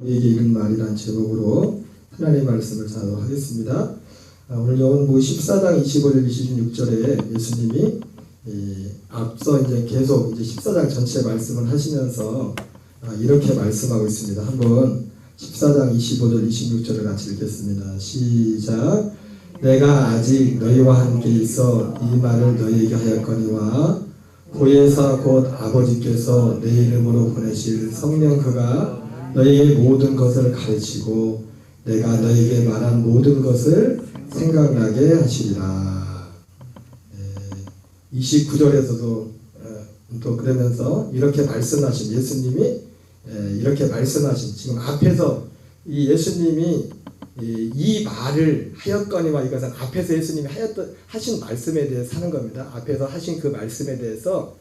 너에게 이른 말이란 제목으로 하나님의 말씀을 전하도록 하겠습니다. 오늘 요한복음 14장 25절 26절에 예수님이 앞서 이제 계속 이제 14장 전체 말씀을 하시면서 이렇게 말씀하고 있습니다. 한번 14장 25절 26절을 같이 읽겠습니다. 시작. 내가 아직 너희와 함께 있어 이 말을 너희에게 하였거니와 보혜사 곧 아버지께서 내 이름으로 보내실 성령 그가 너희에게 모든 것을 가르치고 내가 너희에게 말한 모든 것을 생각나게 하시리라. 29절에서도 또 그러면서 이렇게 말씀하신 예수님이 이렇게 말씀하신 지금 앞에서 이 예수님이 이 말을 하였거니와 이것은 앞에서 예수님이 하신 말씀에 대해서 하는 겁니다. 앞에서 하신 그 말씀에 대해서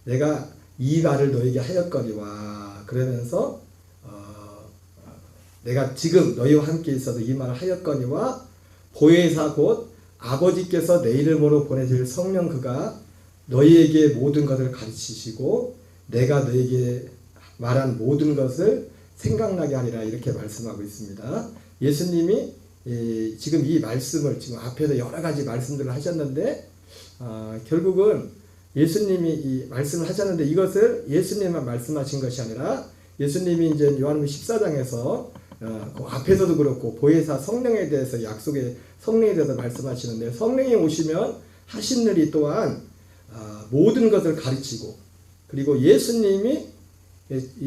내가 이 말을 너에게 하였거니와 그러면서 내가 지금 너희와 함께 있어서 이 말을 하였거니와 보혜사 곧 아버지께서 내 이름으로 보내실 성령 그가 너희에게 모든 것을 가르치시고 내가 너희에게 말한 모든 것을 생각나게 하리라 이렇게 말씀하고 있습니다. 예수님이 지금 이 말씀을 지금 앞에서 여러 가지 말씀들을 하셨는데 결국은 예수님이 이 말씀을 하셨는데 이것을 예수님만 말씀하신 것이 아니라 예수님이 이제 요한복음 14장에서 그 앞에서도 그렇고 보혜사 성령에 대해서 약속의 성령에 대해서 말씀하시는데 성령이 오시면 하신 일이 또한 모든 것을 가르치고 그리고 예수님이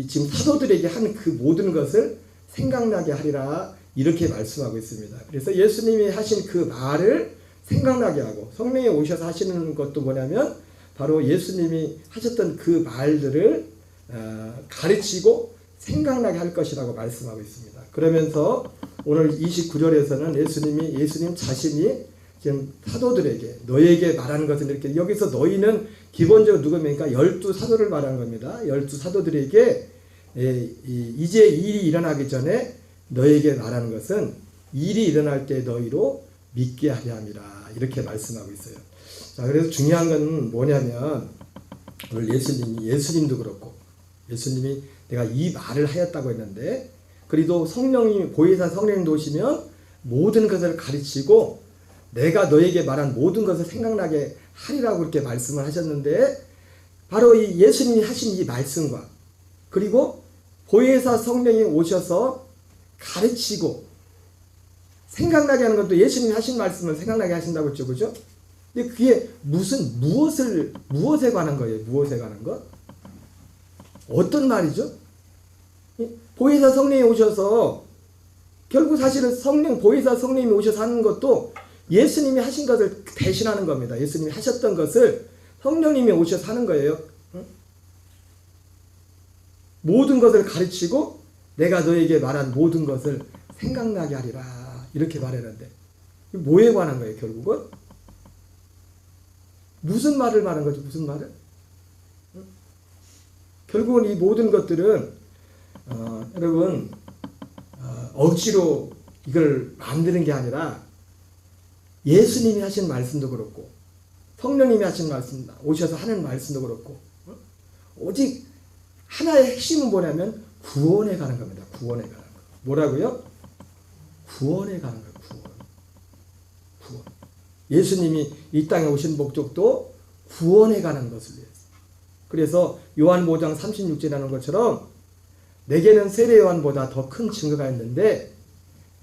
지금 사도들에게 한 그 모든 것을 생각나게 하리라 이렇게 말씀하고 있습니다. 그래서 예수님이 하신 그 말을 생각나게 하고 성령이 오셔서 하시는 것도 뭐냐면 바로 예수님이 하셨던 그 말들을 가르치고 생각나게 할 것이라고 말씀하고 있습니다. 그러면서 오늘 29절에서는 예수님 자신이 지금 사도들에게 너희에게 말하는 것은 이렇게 여기서 너희는 기본적으로 누굽니까? 12사도를 말하는 겁니다. 12사도들에게 이제 일이 일어나기 전에 너희에게 말하는 것은 일이 일어날 때 너희로 믿게 하려 함이라 이렇게 말씀하고 있어요. 자, 그래서 중요한 건 뭐냐면 오늘 예수님도 그렇고 예수님이 내가 이 말을 하였다고 했는데 그리고 성령이 보혜사 성령님도 오시면 모든 것을 가르치고 내가 너에게 말한 모든 것을 생각나게 하리라고 그렇게 말씀을 하셨는데 바로 이 예수님이 하신 이 말씀과 그리고 보혜사 성령이 오셔서 가르치고 생각나게 하는 것도 예수님이 하신 말씀을 생각나게 하신다고 했죠. 그죠? 근데 그게 무엇에 관한 거예요? 무엇에 관한 것? 어떤 말이죠? 보혜사 성령이 오셔서 결국 사실은 보혜사 성령이 오셔서 하는 것도 예수님이 하신 것을 대신하는 겁니다. 예수님이 하셨던 것을 성령님이 오셔서 하는 거예요. 모든 것을 가르치고 내가 너에게 말한 모든 것을 생각나게 하리라 이렇게 말했는데 뭐에 관한 거예요? 결국은 무슨 말을 말한 거죠? 무슨 말을? 결국은 이 모든 것들은 여러분 억지로 이걸 만드는 게 아니라 예수님이 하신 말씀도 그렇고 성령님이 하신 말씀 오셔서 하는 말씀도 그렇고 오직 하나의 핵심은 뭐냐면 구원에 관한 겁니다. 구원에 관한 거. 뭐라고요? 구원에 관한 거예요. 구원. 예수님이 이 땅에 오신 목적도 구원에 관한 것을 위해서. 그래서 요한 5장 36절이라는 것처럼 내게는 세례 요한보다 더 큰 증거가 있는데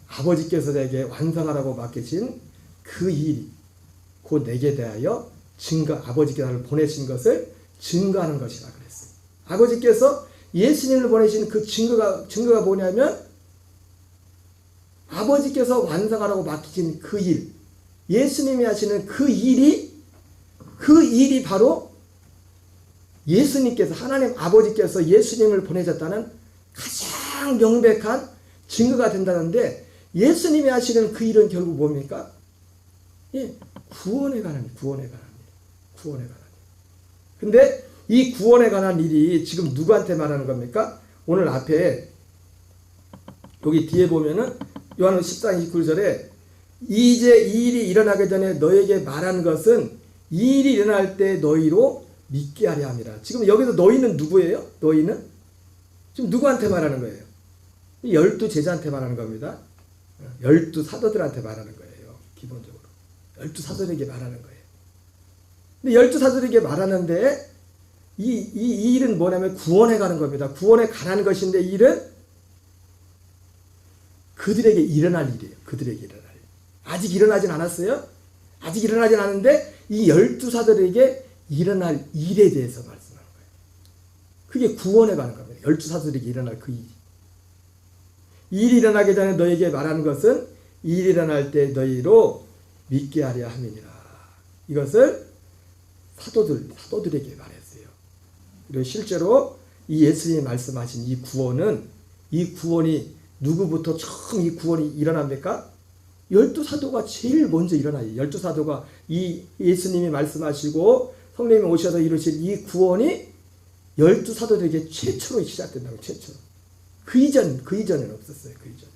아버지께서 내게 완성하라고 맡기신 그 일이 곧 내게 대하여 아버지께서 나를 보내신 것을 증거하는 것이라 그랬어요. 아버지께서 예수님을 보내신 그 증거가 뭐냐면 아버지께서 완성하라고 맡기신 그 일, 예수님이 하시는 그 일이 바로 예수님께서 하나님 아버지께서 예수님을 보내셨다는 가장 명백한 증거가 된다는데 예수님이 하시는 그 일은 결국 뭡니까? 구원에 관한 일이에요. 근데 이 구원에 관한 일이 지금 누구한테 말하는 겁니까? 오늘 앞에 여기 뒤에 보면은 요한복음 14장 29절에 이제 이 일이 일어나기 전에 너에게 말한 것은 이 일이 일어날 때 너희로 믿게 하려 함이라. 지금 여기서 너희는 누구예요? 너희는? 지금 누구한테 말하는 거예요? 12 제자한테 말하는 겁니다. 12 사도들한테 말하는 거예요. 기본적으로 12 사도들에게 말하는 거예요. 근데 12 사도들에게 말하는데 이 일은 뭐냐면 구원해 가는 겁니다. 구원에 관한 것인데 이 일은 그들에게 일어날 일이에요. 그들에게 일어날 일. 아직 일어나진 않았어요. 아직 일어나진 않았는데 이 12사들에게 일어날 일에 대해서 말씀하는 거예요. 그게 구원에 관한 겁니다. 12사들에게 일어날 그 일. 이 일이 일어나기 전에 너에게 말하는 것은 이 일이 일어날 때 너희로 믿게 하려 함이니라. 이것을 사도들에게 말했어요. 그리고 실제로 이 예수님이 말씀하신 이 구원이 누구부터 처음 이 구원이 일어납니까? 12사도가 제일 먼저 일어나요. 12사도가 이 예수님이 말씀하시고 성령님이 오셔서 이루신 이 구원이 12사도들에게 최초로 시작된다고. 최초로. 그 이전에는 없었어요. 그 이전.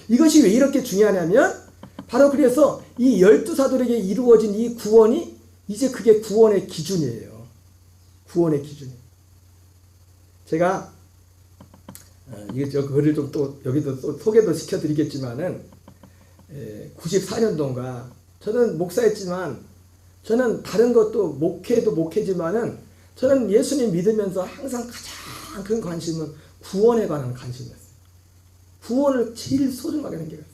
이것이 왜 이렇게 중요하냐면 바로 그래서 이 12사도에게 이루어진 이 구원이 이제 그게 구원의 기준이에요. 구원의 기준이에요. 제가 이게 그거를 좀 또 여기도 또 소개도 시켜드리겠지만은 94년도인가 저는 목사였지만 저는 다른 것도 목회지만은 저는 예수님 믿으면서 항상 가장 큰 관심은 구원에 관한 관심이었어요. 구원을 제일 소중하게 생각했어요.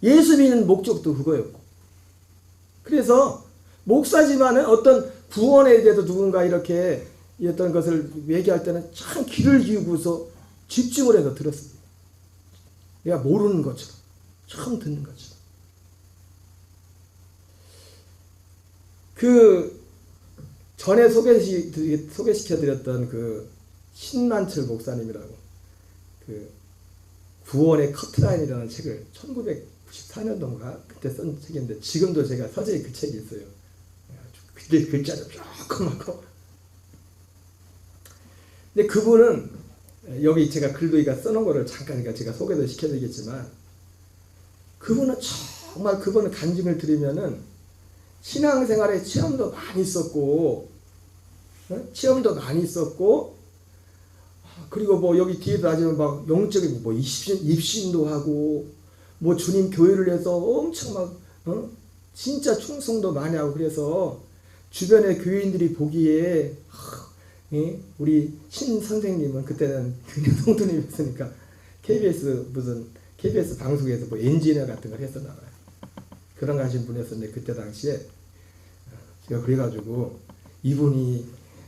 예수 믿는 목적도 그거였고. 그래서 목사지만은 어떤 구원에 대해서 누군가 이렇게 어떤 것을 얘기할 때는 참 귀를 기울여서 집중을 해서 들었습니다. 내가 모르는 것처럼 처음 듣는 것처럼. 그 전에 소개시켜드렸던 그 신만철 목사님이라고 그 구원의 커트라인이라는 책을 1994년도인가 그때 쓴 책인데 지금도 제가 서재에 그 책이 있어요. 그때 글자도 조그맣고. 근데 그분은 여기 제가 글도이가 써놓은 거를 잠깐 제가 소개도 시켜드리겠지만 그분은 정말 그분은 간증을 들으면은 신앙생활에 체험도 많이 있었고 그리고 뭐 여기 뒤에도 아주 막 영적인 뭐 입신도 하고 뭐 주님 교회를 해서 엄청 막 진짜 충성도 많이 하고 그래서 주변의 교인들이 보기에 우리 신 선생님은 그때는 그냥 성도님이었으니까 KBS 방송에서 뭐 엔지니어 같은 걸 했었나 봐요. 그런 거 하신 분이었는데 그때 당시에 제가 그래가지고 이분이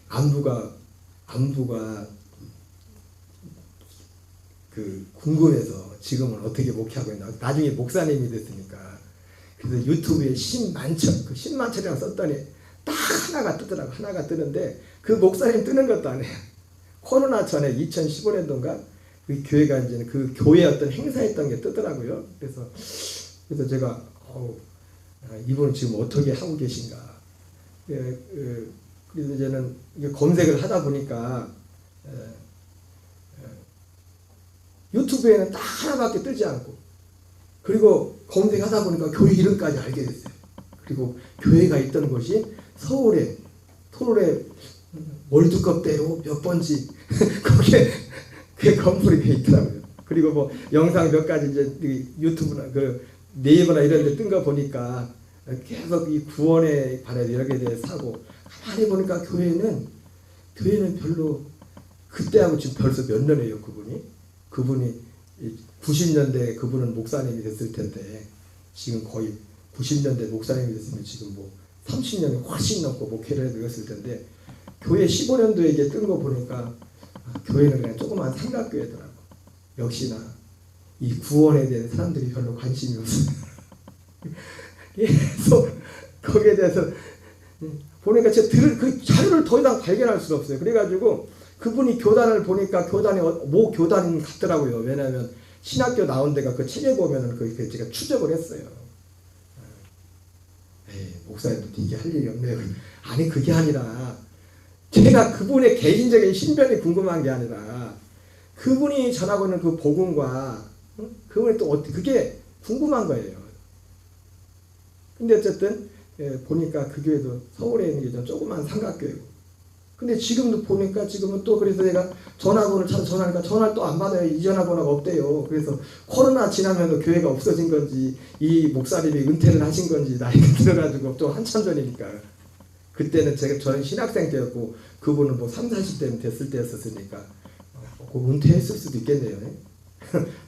안부가 그 궁금해서 지금은 어떻게 목회하고 있나. 나중에 목사님이 됐으니까. 그래서 유튜브에 신만철이라고 썼더니 딱 하나가 뜨더라고. 하나가 뜨는데 그 목사님 뜨는 것도 안 해요. 코로나 전에 2015년도인가 그 교회가 이제 그 교회 어떤 행사했던 게 뜨더라고요. 그래서 제가 이분은 지금 어떻게 하고 계신가. 그래서 이제는 검색을 하다 보니까 유튜브에는 딱 하나밖에 뜨지 않고 그리고 검색하다 보니까 교회 이름까지 알게 됐어요. 그리고 교회가 있던 곳이 서울에 월드컵대로 몇 번지 거기에 그 건물이 돼 있더라고요. 그리고 뭐 영상 몇 가지 이제 유튜브나 그 네이버나 이런 데 뜬 거 보니까 계속 이 구원에 관해 이렇게 대해서 하고 가만히 보니까 교회는 별로 그때하고 지금 벌써 몇 년이에요. 그분이 90년대 그분은 목사님이 됐을 텐데 지금 거의 90년대 목사님이 됐으면 지금 뭐 30년이 훨씬 넘고 목회를 해드렸을 텐데 교회 15년도에 뜬 거 보니까 교회는 그냥 조그만 삼각교회더라고. 역시나 이 구원에 대한 사람들이 별로 관심이 없어요. 계속 거기에 대해서 보니까 제가 그 자료를 더 이상 발견할 수가 없어요. 그래가지고 그분이 교단을 보니까 교단이 모 교단 같더라고요. 왜냐하면 신학교 나온 데가 그 책에 보면은 그 제가 추적을 했어요. 목사님도 이게 할 일이 없네요. 아니 그게 아니라 제가 그분의 개인적인 신변이 궁금한 게 아니라 그분이 전하고 있는 그 복음과 그분이 또 어떻게 그게 궁금한 거예요. 근데 어쨌든 보니까 그 교회도 서울에 있는 게 좀 조그만 삼각교회고 근데 지금도 보니까 지금은 또 그래서 내가 전화번호를 찾아 전화하니까 전화를 또 안 받아요. 이 전화번호가 없대요. 그래서 코로나 지나면서 교회가 없어진 건지 이 목사님이 은퇴를 하신 건지 나이가 들어가지고 또 한참 전이니까 그때는 저는 신학생 때였고 그분은 뭐 3, 40대면 됐을 때였으니까 은퇴했을 수도 있겠네요.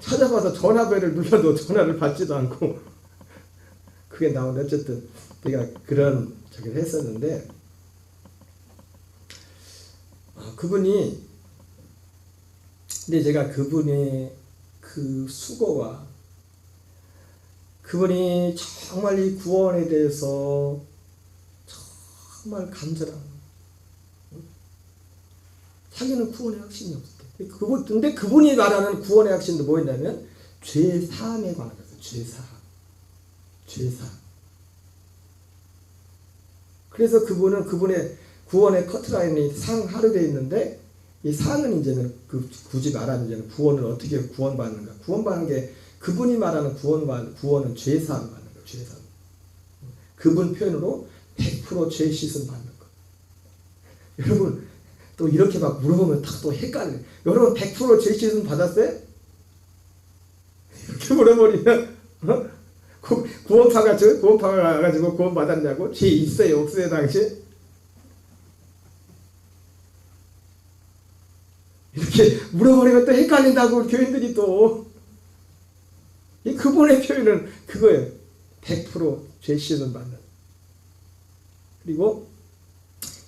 찾아봐서 전화벨을 눌러도 전화를 받지도 않고 그게 나오는데 어쨌든 내가 그런 저기를 했었는데 그분이 근데 제가 그분의 그 수고와 그분이 정말 이 구원에 대해서 정말 간절한 자기는 구원의 확신이 없었대. 근데 그분이 말하는 구원의 확신도 뭐였냐면 죄 사함에 관한 거였어요. 죄 사함. 죄 사함. 그래서 그분은 그분의 구원의 커트라인이 상하로 되어 있는데 이 상은 이제는 굳이 말하는 이제는 구원을 어떻게 구원받는가. 구원받는 게 그분이 말하는 구원은 죄 사함 받는 거예요. 죄 사함. 그분 표현으로 100% 죄 씻음 받는 거. 여러분 또 이렇게 막 물어보면 또 헷갈려. 여러분 100% 죄 씻음 받았어요? 이렇게 물어버리면 구원파가 가가지고 구원 받았냐고? 죄 있어요 없어요 당신? 이렇게 물어버리면 또 헷갈린다고 교인들이 또 이 그분의 표현은 그거예요. 100% 죄 씻음 받는. 그리고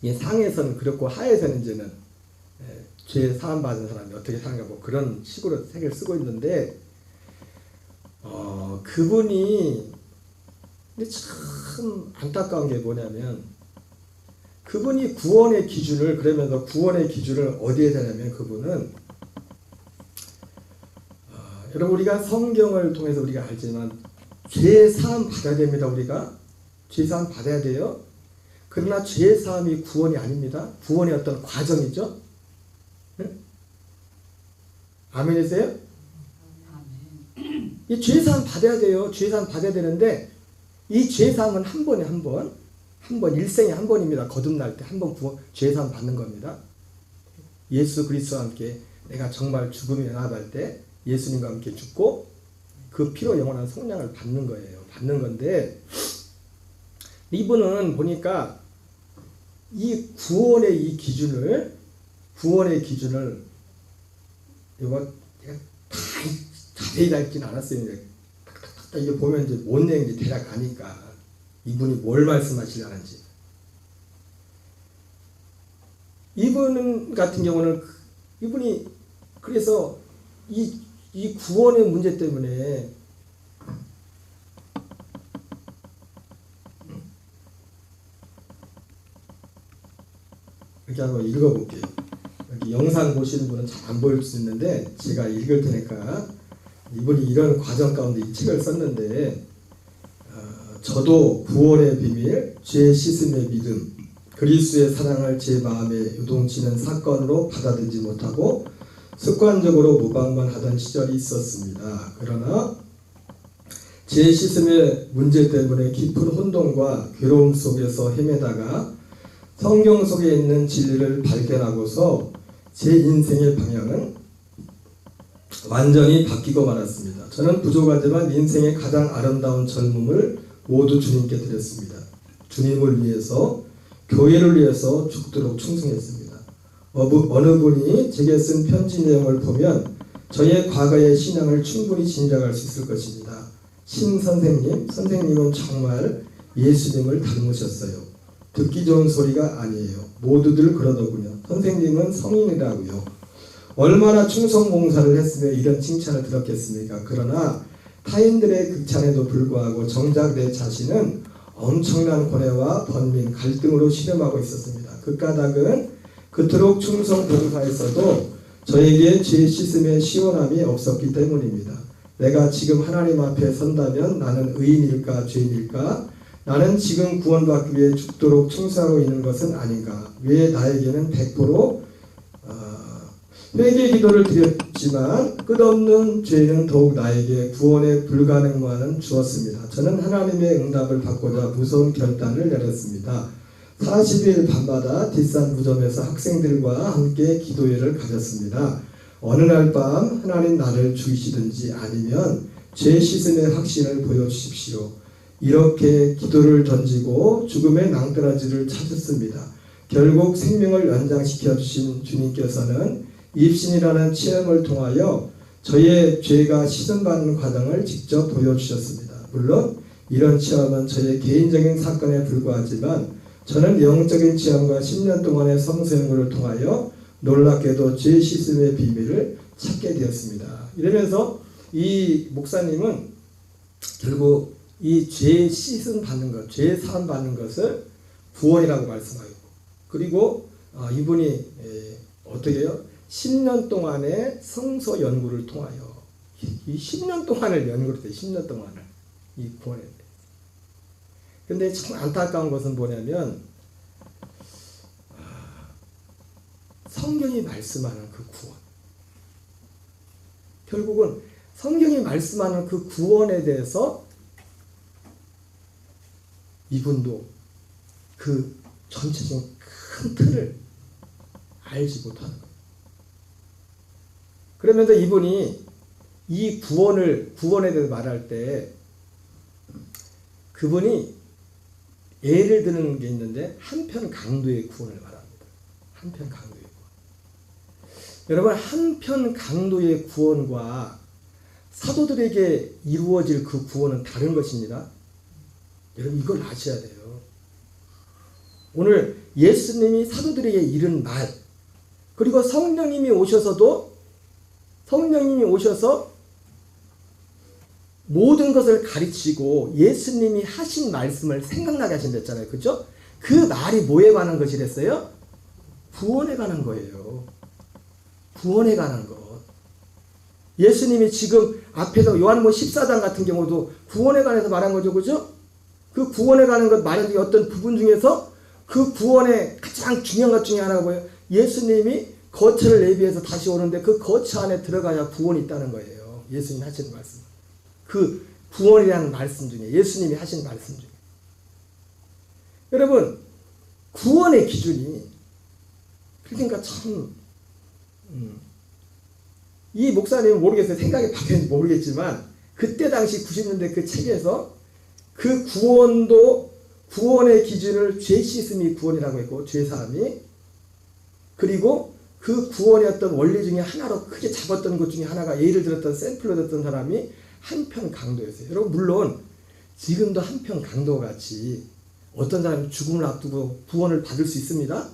이 상에서는 그렇고 하에서는 이제는 죄 사함 받은 사람이 어떻게 사는가 뭐 그런 식으로 책을 쓰고 있는데 그분이 근데 참 안타까운 게 뭐냐면 그분이 구원의 기준을 그러면서 구원의 기준을 어디에 대냐면 그분은 여러분 우리가 성경을 통해서 우리가 알지만 죄 사함 받아야 됩니다. 우리가 죄 사함 받아야 돼요. 그러나 죄 사함이 구원이 아닙니다. 구원의 어떤 과정이죠. 응? 아멘이세요? 이 죄 사함 받아야 돼요. 죄 사함 받아야 되는데 이 죄 사함은 한 번에 한 번 일생에 한 번입니다. 거듭날 때 한 번 죄 사함 받는 겁니다. 예수 그리스도와 함께 내가 정말 죽음에 나아갈 때 예수님과 함께 죽고 그 피로 영원한 성량을 받는 거예요. 받는 건데 이분은 보니까 이 구원의 기준을 이거 제가 다 자세히 읽지는 않았어요. 이게 보면 이제 뭔 내용인지 대략 아니까 이분이 뭘 말씀하시려는지. 이분 같은 경우는 이분이 그래서 이 구원의 문제 때문에 이렇게 한번 읽어볼게요. 여기 영상 보시는 분은 잘 안 보일 수 있는데 제가 읽을 테니까 이분이 이런 과정 가운데 이 책을 썼는데 저도 구원의 비밀, 죄 씻음의 믿음, 그리스도의 사랑을 제 마음에 요동치는 사건으로 받아들이지 못하고 습관적으로 모방만 하던 시절이 있었습니다. 그러나 죄 씻음의 문제 때문에 깊은 혼돈과 괴로움 속에서 헤매다가 성경 속에 있는 진리를 발견하고서 제 인생의 방향은 완전히 바뀌고 말았습니다. 저는 부족하지만 인생의 가장 아름다운 젊음을 모두 주님께 드렸습니다. 주님을 위해서, 교회를 위해서 죽도록 충성했습니다. 어느 분이 제게 쓴 편지 내용을 보면 저의 과거의 신앙을 충분히 짐작할 수 있을 것입니다. 신 선생님은 정말 예수님을 닮으셨어요. 듣기 좋은 소리가 아니에요. 모두들 그러더군요. 선생님은 성인이라고요. 얼마나 충성 봉사를 했으며 이런 칭찬을 들었겠습니까? 그러나 타인들의 극찬에도 불구하고 정작 내 자신은 엄청난 고뇌와 번민, 갈등으로 씨름하고 있었습니다. 그 까닭은 그토록 충성 봉사에서도 저에게 죄 씻음의 시원함이 없었기 때문입니다. 내가 지금 하나님 앞에 선다면 나는 의인일까 죄인일까? 나는 지금 구원받기 위해 죽도록 충성하고 있는 것은 아닌가? 왜 나에게는 100% 회개 기도를 드렸지만 끝없는 죄는 더욱 나에게 구원의 불가능만은 주었습니다. 저는 하나님의 응답을 받고자 무서운 결단을 내렸습니다. 40일 밤마다 뒷산 무덤에서 학생들과 함께 기도회를 가졌습니다. 어느 날 밤 하나님 나를 죽이시든지 아니면 죄 씻음의 확신을 보여주십시오. 이렇게 기도를 던지고 죽음의 낭떠러지를 찾았습니다. 결국 생명을 연장시켜 주신 주님께서는 입신이라는 체험을 통하여 저의 죄가 씻음받는 과정을 직접 보여주셨습니다. 물론 이런 체험은 저의 개인적인 사건에 불과하지만 저는 영적인 체험과 10년 동안의 성수연구를 통하여 놀랍게도 죄 씻음의 비밀을 찾게 되었습니다. 이러면서 이 목사님은 결국 이 죄 씻음 받는 것, 죄 사함 받는 것을 구원이라고 말씀하고, 그리고 이분이 어떻게 해요? 10년 동안의 성서 연구를 통하여 이 10년 동안을 연구를 했어요. 10년 동안을 이 구원에 대해서. 근데 참 안타까운 것은 뭐냐면 성경이 말씀하는 그 구원, 결국은 성경이 말씀하는 그 구원에 대해서 이분도 그 전체적인 큰 틀을 알지 못하는 거예요. 그러면서 이분이 이 구원에 대해서 말할 때 그분이 예를 드는 게 있는데 한편 강도의 구원을 말합니다. 한편 강도의 구원. 여러분, 한편 강도의 구원과 사도들에게 이루어질 그 구원은 다른 것입니다. 여러분, 이걸 아셔야 돼요. 오늘 예수님이 사도들에게 이른 말, 그리고 성령님이 오셔서 모든 것을 가르치고 예수님이 하신 말씀을 생각나게 하신댔잖아요. 그죠? 그 말이 뭐에 관한 것이랬어요? 구원에 관한 거예요. 구원에 관한 것. 예수님이 지금 앞에서 요한복음 14장 같은 경우도 구원에 관해서 말한 거죠. 그죠? 그 구원에 관한 것 말한 게 어떤 부분 중에서 그 구원의 가장 중요한 것 중에 하나가 뭐예요? 예수님이 거처를 내비해서 다시 오는데 그 거처 안에 들어가야 구원이 있다는 거예요. 예수님이 하시는 말씀. 그 구원이라는 말씀 중에, 예수님이 하신 말씀 중에. 여러분, 구원의 기준이, 그러니까 참, 이 목사님은 모르겠어요. 생각이 바뀌었는지 모르겠지만, 그때 당시 90년대 그 책에서 그 구원의 기준을 죄 씻음이 구원이라고 했고, 죄 사함이, 그리고 그 구원의 어떤 원리 중에 하나로 크게 잡았던 것 중에 하나가, 예를 들었던 샘플로 들었던 사람이 한편 강도였어요. 여러분, 물론 지금도 한편 강도와 같이 어떤 사람이 죽음을 앞두고 구원을 받을 수 있습니다.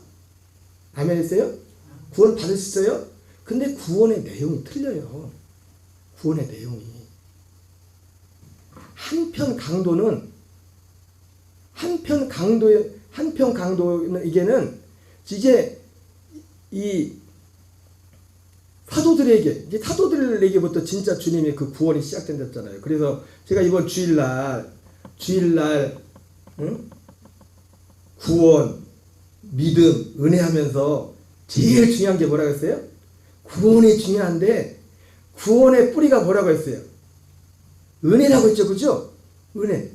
아멘 했어요? 구원을 받을 수 있어요? 근데 구원의 내용이 틀려요. 구원의 내용이. 한편 강도는 이게는 이제 이 사도들에게부터 진짜 주님의 그 구원이 시작된댔잖아요. 그래서 제가 이번 주일날 구원, 믿음, 은혜 하면서 제일 중요한 게 뭐라고 했어요? 구원이 중요한데 구원의 뿌리가 뭐라고 했어요? 은혜라고 했죠. 그죠? 은혜.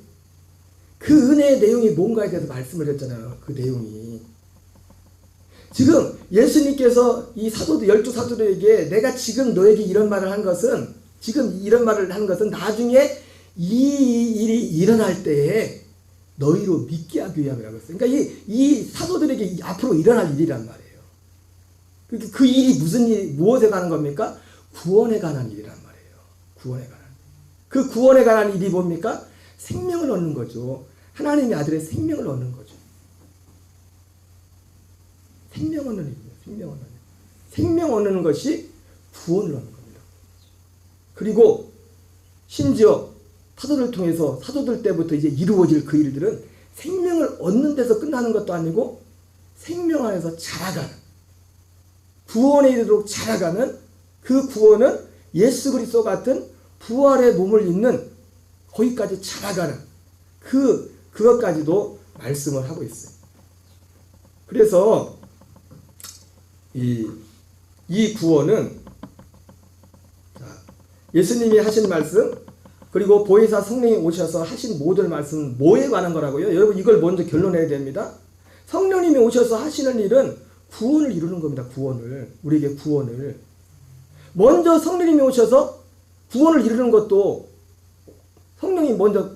그 은혜의 내용이 뭔가에 대해서 말씀을 했잖아요. 그 내용이. 지금 예수님께서 이 사도들, 12사도들에게 내가 지금 너에게 이런 말을 한 것은, 나중에 이 일이 일어날 때에 너희로 믿게 하기 위함이라고 했어요. 그러니까 이 사도들에게 앞으로 일어날 일이란 말이에요. 그 일이 무엇에 관한 겁니까? 구원에 관한 일이란 말이에요. 구원에 관한. 그 구원에 관한 일이 뭡니까? 생명을 얻는 거죠. 하나님의 아들의 생명을 얻는 거죠. 생명 얻는 일이에요. 생명 얻는 것이 구원을 얻는 겁니다. 그리고 심지어 사도들 통해서, 사도들 때부터 이제 이루어질 그 일들은 생명을 얻는 데서 끝나는 것도 아니고 생명 안에서 자라가는, 구원에 이르도록 자라가는 그 구원은 예수 그리스도 같은 부활의 몸을 입는 거기까지 자라가는 그것까지도 말씀을 하고 있어요. 그래서 이 구원은 예수님이 하신 말씀, 그리고 보혜사 성령이 오셔서 하신 모든 말씀은 뭐에 관한 거라고요? 여러분, 이걸 먼저 결론내야 됩니다. 성령님이 오셔서 하시는 일은 구원을 이루는 겁니다. 구원을. 우리에게 구원을. 먼저 성령님이 오셔서 구원을 이루는 것도 성령이 먼저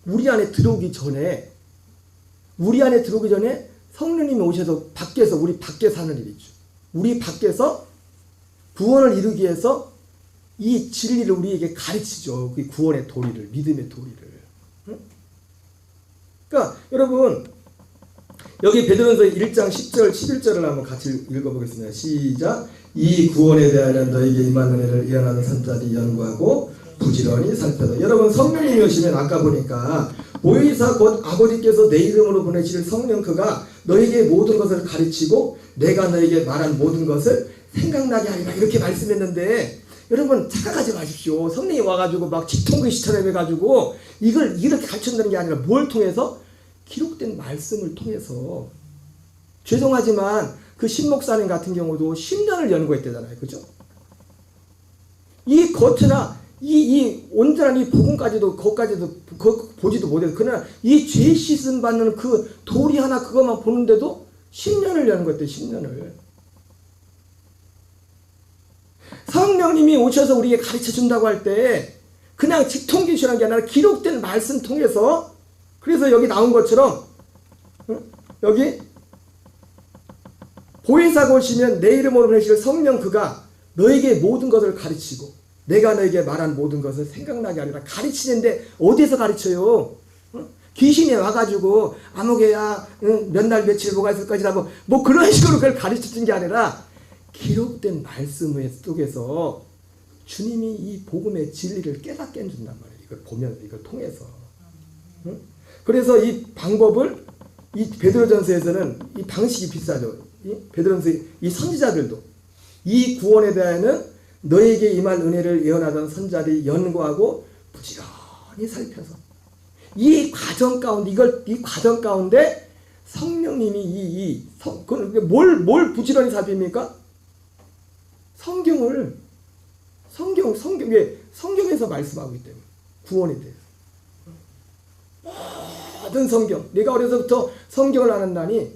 우리 안에 들어오기 전에 성령님이 오셔서 밖에서 우리 밖에서 하는 일이죠. 우리 밖에서 구원을 이루기 위해서 이 진리를 우리에게 가르치죠. 그 구원의 도리를, 믿음의 도리를. 응? 그러니까 여러분 여기 베드로전서 1장 10절 11절을 한번 같이 읽어보겠습니다. 시작. 이 구원에 대하여 너에게 임한 은혜를 예언하는 선자들이 연구하고 부지런히 살펴서. 여러분 성령님이 오시면 아까 보니까 보혜사 곧 아버지께서 내 이름으로 보내실 성령 그가 너에게 모든 것을 가르치고 내가 너에게 말한 모든 것을 생각나게 하리라 이렇게 말씀했는데 여러분 착각하지 마십시오. 성령이 와가지고 막 직통글씨처럼 해가지고 이걸 이렇게 가르친다는 게 아니라 뭘 통해서? 기록된 말씀을 통해서. 죄송하지만 그 신목사님 같은 경우도 10년을 연구했대잖아요. 그죠? 이 겉으나 이 온전한 이 복음까지도 그것까지도 보지도 못해서 그러나 이 죄 씻음 받는 그 도리 하나 그것만 보는데도 10년을 연구했대. 10년을. 성령님이 오셔서 우리에게 가르쳐 준다고 할 때 그냥 직통기시라는 게 아니라 기록된 말씀 통해서. 그래서 여기 나온 것처럼 여기 보혜사가 오시면 내 이름으로 보내실 성령 그가 너에게 모든 것을 가르치고 내가 너에게 말한 모든 것을 생각나게 하리라. 가르치는데 어디서 가르쳐요? 귀신이 와가지고 아무개야 몇 날 며칠 뭐가 있을 것이라고 뭐 그런 식으로 그걸 가르치는 게 아니라 기록된 말씀 속에서 주님이 이 복음의 진리를 깨닫게 해준단 말이에요. 이걸 보면 이걸 통해서. 그래서 이 방법을 이 베드로전서에서는 이 방식이 비슷하죠. 이 베드로전서 이 선지자들도 이 구원에 대하여는 너에게 임할 은혜를 예언하던 선자들이 연구하고 부지런히 살펴서 이 과정 가운데 이 과정 가운데 성령님이 뭘 부지런히 살핍니까? 성경에서 말씀하고 있기 때문에 구원에 대해서 모든 성경 내가 어려서부터 성경을 아는다니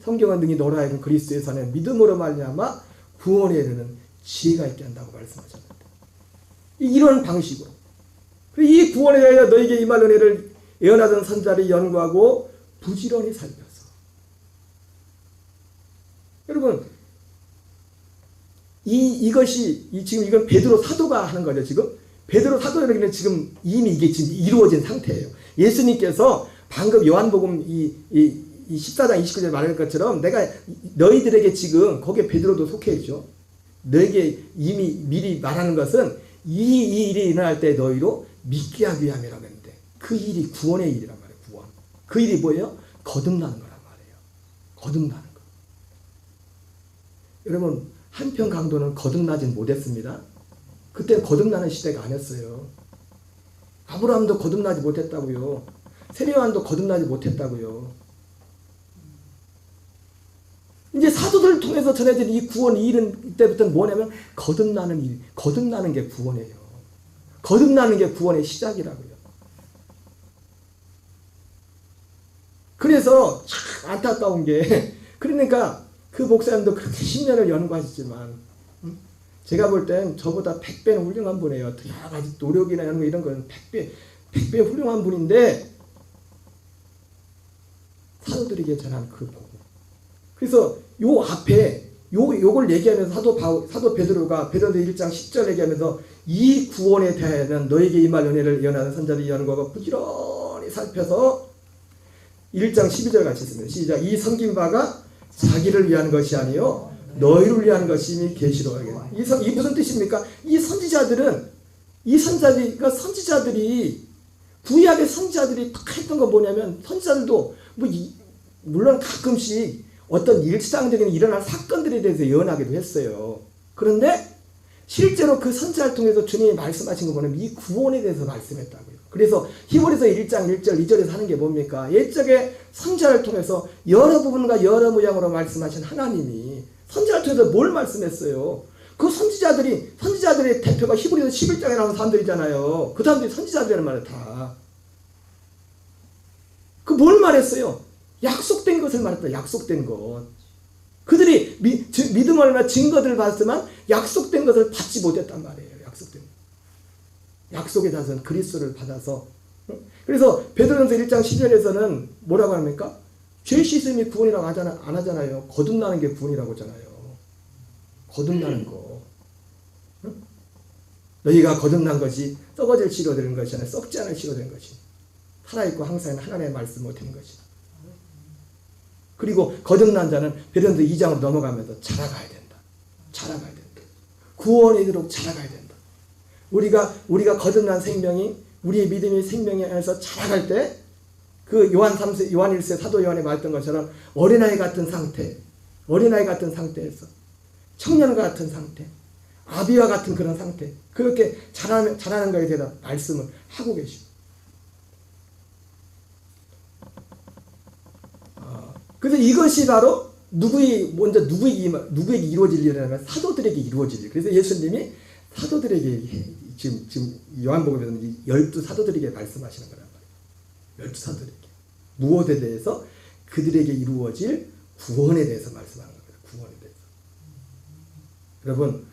성경은 능히 너로 하여금 그리스도의 사는 믿음으로 말미암아 구원에 이르는 지혜가 있게 한다고 말씀하셨는데 이런 방식으로 이 구원에 대하여 너에게 임할 은혜를 예언하던 선자를 연구하고 부지런히 살펴서. 여러분 지금 이건 베드로 사도가 하는 거죠. 지금 베드로 사도에게는 지금 이미 이게 지금 이루어진 상태예요. 예수님께서 방금 요한복음 이 14장 29절에 말한 것처럼 내가 너희들에게 지금 거기에 베드로도 속해 있죠. 너에게 이미 미리 말하는 것은 이 일이 일어날 때 너희로 믿게 하기 위함이라고 했는데 그 일이 구원의 일이란 말이에요. 구원. 그 일이 뭐예요? 거듭나는 거란 말이에요. 거듭나는 거. 여러분 한편 강도는 거듭나진 못했습니다. 그때 거듭나는 시대가 아니었어요. 아브라함도 거듭나지 못했다고요. 세례요한도 거듭나지 못했다고요. 이제 사도들을 통해서 전해진 이 구원 이 일은 이때부터는 뭐냐면 거듭나는 일, 거듭나는 게 구원이에요. 거듭나는 게 구원의 시작이라고요. 그래서 참 안타까운 게 그러니까 그 목사님도 그렇게 10년을 연구하셨지만 제가 볼 땐 저보다 100배는 훌륭한 분이에요. 여러 가지 노력이나 이런 건 100배 훌륭한 분인데 사도들에게 전한 그 복음. 그래서 요 앞에 요걸 얘기하면서 사도 베드로가 베드로전서 1장 10절 얘기하면서 이 구원에 대하여는 너에게 임할 은혜를 예언하는 선자들이 연구하고 부지런히 살펴서 1장 12절 같이 있습니다. 시작. 이 섬긴 바가 자기를 위한 것이 아니요 너희를 위한 것이니 계시로 하게. 이 무슨 뜻입니까? 이 선지자들이 구약의 선지자들이 딱 했던 거 뭐냐면 선지자들도 물론 가끔씩 어떤 일상적인 일어날 사건들에 대해서 예언하기도 했어요. 그런데 실제로 그 선지자를 통해서 주님이 말씀하신 거 보면 이 구원에 대해서 말씀했다고요. 그래서 히브리서 1장 1절 2절에서 하는 게 뭡니까? 옛적에 선지자를 통해서 여러 부분과 여러 모양으로 말씀하신 하나님이 선지자를 통해서 뭘 말씀했어요? 그 선지자들의 대표가 히브리서 11장에 나오는 사람들이잖아요. 그 사람들이 선지자들이란 말이에요. 다. 그 뭘 말했어요? 약속된 것을 말했다. 약속된 것. 그들이 믿음 얼마 증거들을 받았지만 약속된 것을 받지 못했단 말이에요. 약속된 것. 약속의 자손 그리스도를 받아서. 그래서 베드로전서 1장 10절에서는 뭐라고 합니까? 죄 씻음이 구원이라고 안 하잖아요. 거듭나는 게 구원이라고 하잖아요. 거듭나는 거. 너희가 거듭난 것이 썩어질 씨로 되는 것이 아니라 썩지 않을 씨로 되는 것이 살아있고 항상 하나님의 말씀으로 되는 것이다. 그리고 거듭난 자는 베드로전서 2장으로 넘어가면서 자라가야 된다. 자라가야 된다. 구원에 이르도록 자라가야 된다. 우리가 거듭난 생명이 우리의 믿음의 생명에 안에서 자라갈 때 그 요한 1세 사도 요한이 말했던 것처럼 어린아이 같은 상태에서 청년 같은 상태, 아비와 같은 그런 상태, 그렇게 자라는 것에 대해서 말씀을 하고 계시고. 그래서 이것이 바로 누구에게 이루어질 일이냐면 사도들에게 이루어질 일. 그래서 예수님이 사도들에게 지금 요한복음에서는 12 사도들에게 말씀하시는 거란 말이에요. 12 사도들에게. 무엇에 대해서? 그들에게 이루어질 구원에 대해서 말씀하는 겁니다. 구원에 대해서. 여러분,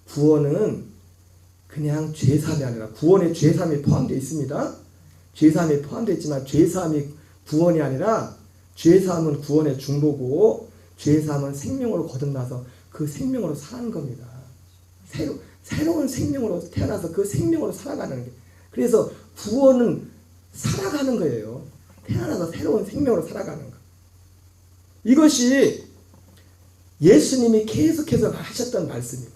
구원은 그냥 죄사함이 아니라 구원에 죄사함이 포함되어 있습니다. 죄사함이 포함되어 있지만 죄사함이 구원이 아니라 죄사함은 구원의 중보고 죄사함은 생명으로 거듭나서 그 생명으로 사는 겁니다. 새로운 생명으로 태어나서 그 생명으로 살아가는 게. 그래서 구원은 살아가는 거예요. 태어나서 새로운 생명으로 살아가는 거. 이것이 예수님이 계속해서 하셨던 말씀이고,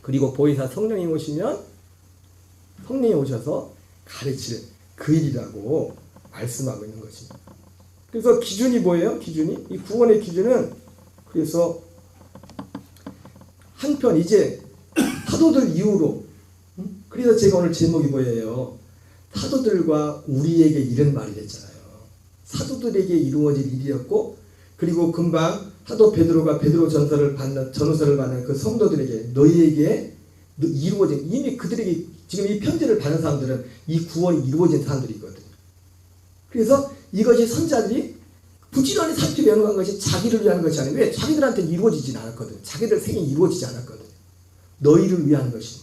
그리고 보혜사 성령이 오셔서 가르칠 그 일이라고 말씀하고 있는 것입니다. 그래서 기준이 뭐예요? 이 구원의 기준은, 그래서 한편 이제 사도들 이후로, 그래서 제가 오늘 제목이 뭐예요? 사도들과 우리에게 이른 말이 됐잖아요. 사도들에게 이루어질 일이었고, 그리고 금방 사도 베드로가 베드로 전서를 받는 그 성도들에게 너희에게 이루어진, 이미 그들에게 지금 이 편지를 받은 사람들은 이 구원이 이루어진 사람들이거든요. 그래서 이것이 선자들이 부지런히 살피고 연구한 것이 자기를 위한 것이 아니에요. 왜? 자기들한테 이루어지진 않았거든요. 자기들 생이 이루어지지 않았거든요. 너희를 위한 것이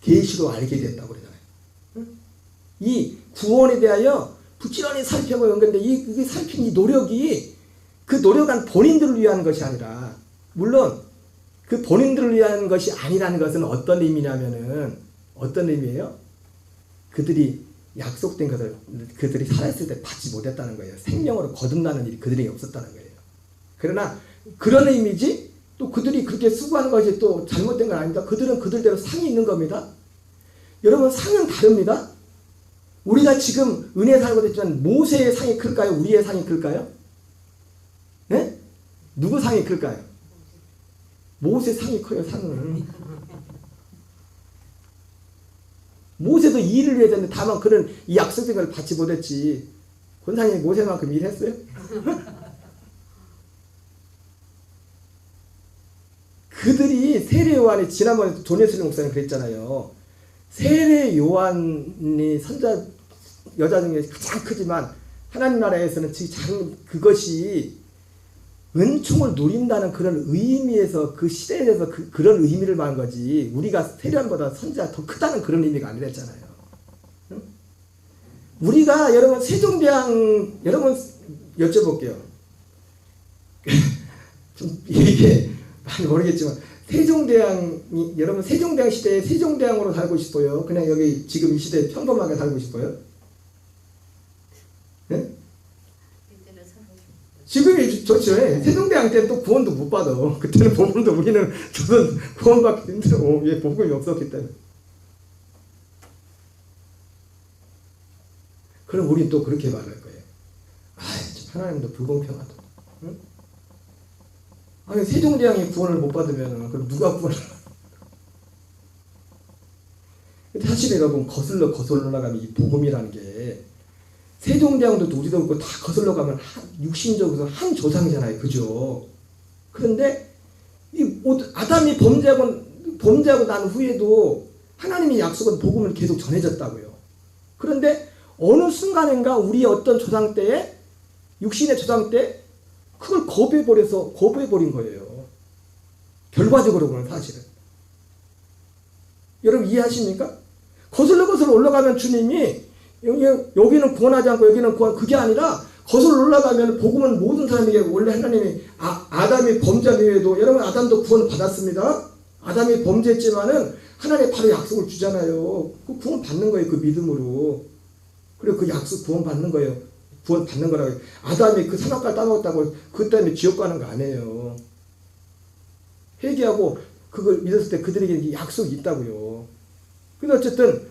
계시로 알게 됐다고 그러잖아요. 이 구원에 대하여 부지런히 살펴보고 연구했는데 이 살핀 이 노력이 그 노력한 본인들을 위한 것이 아니라, 물론 그 본인들을 위한 것이 아니라는 것은 어떤 의미냐면은, 어떤 의미예요? 그들이 약속된 것을 그들이 살아있을 때 받지 못했다는 거예요. 생명으로 거듭나는 일이 그들에게 없었다는 거예요. 그러나 그런 의미지, 또 그들이 그렇게 수고하는 것이 또 잘못된 건 아닙니다. 그들은 그들대로 상이 있는 겁니다. 여러분, 상은 다릅니다. 우리가 지금 은혜 살고 있지만 모세의 상이 클까요? 우리의 상이 클까요? 네? 누구 상이 클까요? 모세 상이 커요. 상은. 모세도 일을 해야 되는데 다만 그런 이 약속된 걸 받지 못했지. 권상이 모세만큼 일했어요? 그들이 세례 요한이, 지난번에 도네슬리 목사님 그랬잖아요. 세례 요한이 선자 여자 중에 가장 크지만 하나님 나라에서는 작은 그것이 은총을 누린다는 그런 의미에서, 그 시대에 대해서 그런 의미를 말한 거지, 우리가 세례요한보다 선지자가 더 크다는 그런 의미가 아니랬잖아요. 응? 우리가, 여러분, 세종대왕, 여러분 여쭤볼게요. 좀 이게 많이 모르겠지만 세종대왕이, 여러분 세종대왕 시대에 세종대왕으로 살고 싶어요? 그냥 여기 지금 이 시대에 평범하게 살고 싶어요? 네? 지금이 좋죠. 세종대왕 때는 또 구원도 못 받아. 그때는 복음도, 우리는 조선 구원받기 힘들어. 왜? 복음이 없었기 때문에. 그럼 우린 또 그렇게 말할 거예요. 하나님도 불공평하다. 응? 아니, 세종대왕이 구원을 못 받으면 그럼 누가 구원을 받아? 사실 여러분, 거슬러 올라가면 이 복음이라는 게, 세종대왕도 우리도 그렇고 다 거슬러 가면 육신적으로 한 조상이잖아요. 그죠? 그런데 이 아담이 범죄하고 난 후에도 하나님의 약속은 복음을 계속 전해졌다고요. 그런데 어느 순간인가 우리의 어떤 조상 때에 육신의 조상 때 그걸 거부해버린 거예요. 결과적으로 그건 사실은. 여러분 이해하십니까? 거슬러 올라가면 주님이 여기는 구원하지 않고 여기는 구원, 그게 아니라 거슬러 올라가면 복음은 모든 사람에게 원래 하나님이 아담이 범죄한 이후에도 여러분 아담도 구원 받았습니다. 아담이 범죄했지만은 하나님 바로 약속을 주잖아요. 그 구원 받는 거예요. 그 믿음으로. 그리고 그 약속 구원 받는 거예요. 구원 받는 거라고. 아담이 그 사막갈 따먹었다고 그 때문에 지옥 가는 거 아니에요. 회개하고 그걸 믿었을 때 그들에게 약속이 있다고요. 그래서 어쨌든